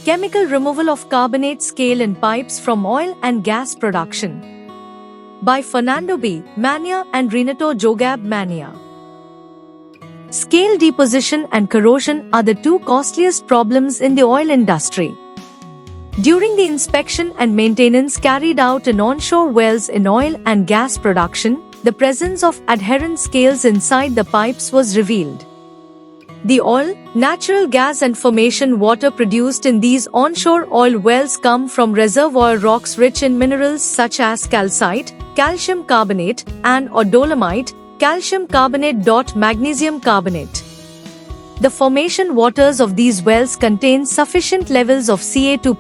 Chemical removal of carbonate scale in pipes from oil and gas production. By Fernando B. Mania and Renato Jogab Mania. Scale deposition and corrosion are the two costliest problems in the oil industry. During the inspection and maintenance carried out in onshore wells in oil and gas production, the presence of adherent scales inside the pipes was revealed. The oil, natural gas and formation water produced in these onshore oil wells come from reservoir rocks rich in minerals such as calcite, calcium carbonate, and or dolomite, calcium carbonate. Magnesium carbonate. The formation waters of these wells contain sufficient levels of Ca2+,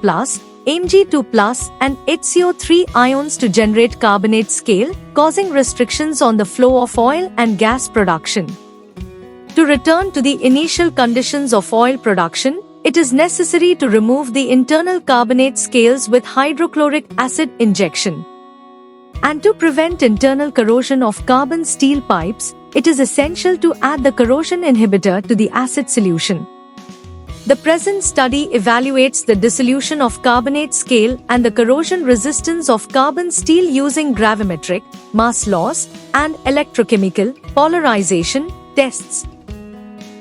Mg2+, and HCO3 ions to generate carbonate scale, causing restrictions on the flow of oil and gas production. To return to the initial conditions of oil production, it is necessary to remove the internal carbonate scales with hydrochloric acid injection. And to prevent internal corrosion of carbon steel pipes, it is essential to add the corrosion inhibitor to the acid solution. The present study evaluates the dissolution of carbonate scale and the corrosion resistance of carbon steel using gravimetric, mass loss, and electrochemical polarization tests.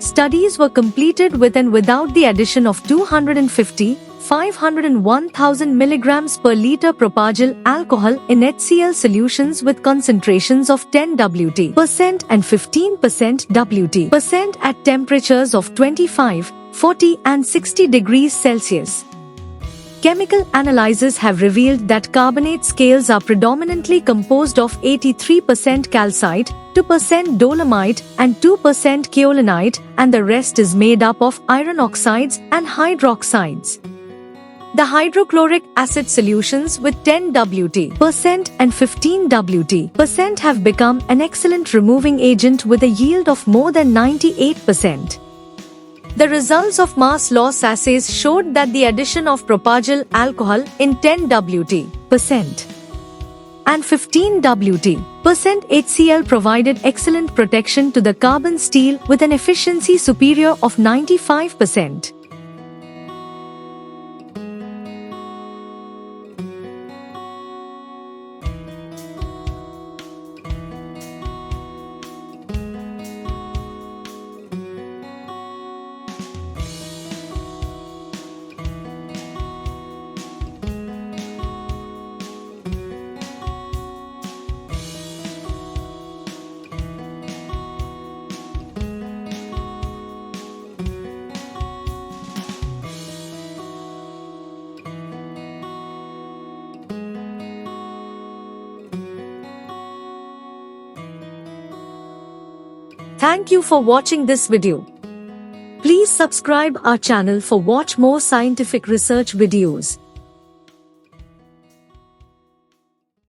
Studies were completed with and without the addition of 250, 500 and 1000 mg per liter propaglyl alcohol in HCl solutions with concentrations of 10 Wt% and 15% Wt% at temperatures of 25, 40 and 60 degrees Celsius. Chemical analyses have revealed that carbonate scales are predominantly composed of 83% calcite, 2% dolomite and 2% kaolinite, and the rest is made up of iron oxides and hydroxides. The hydrochloric acid solutions with 10 Wt% and 15 Wt% have become an excellent removing agent with a yield of more than 98%. The results of mass loss assays showed that the addition of propaglyl alcohol in 10 Wt% and 15 Wt% HCl provided excellent protection to the carbon steel with an efficiency superior of 95%. Thank you for watching this video. Please subscribe our channel for watch more scientific research videos.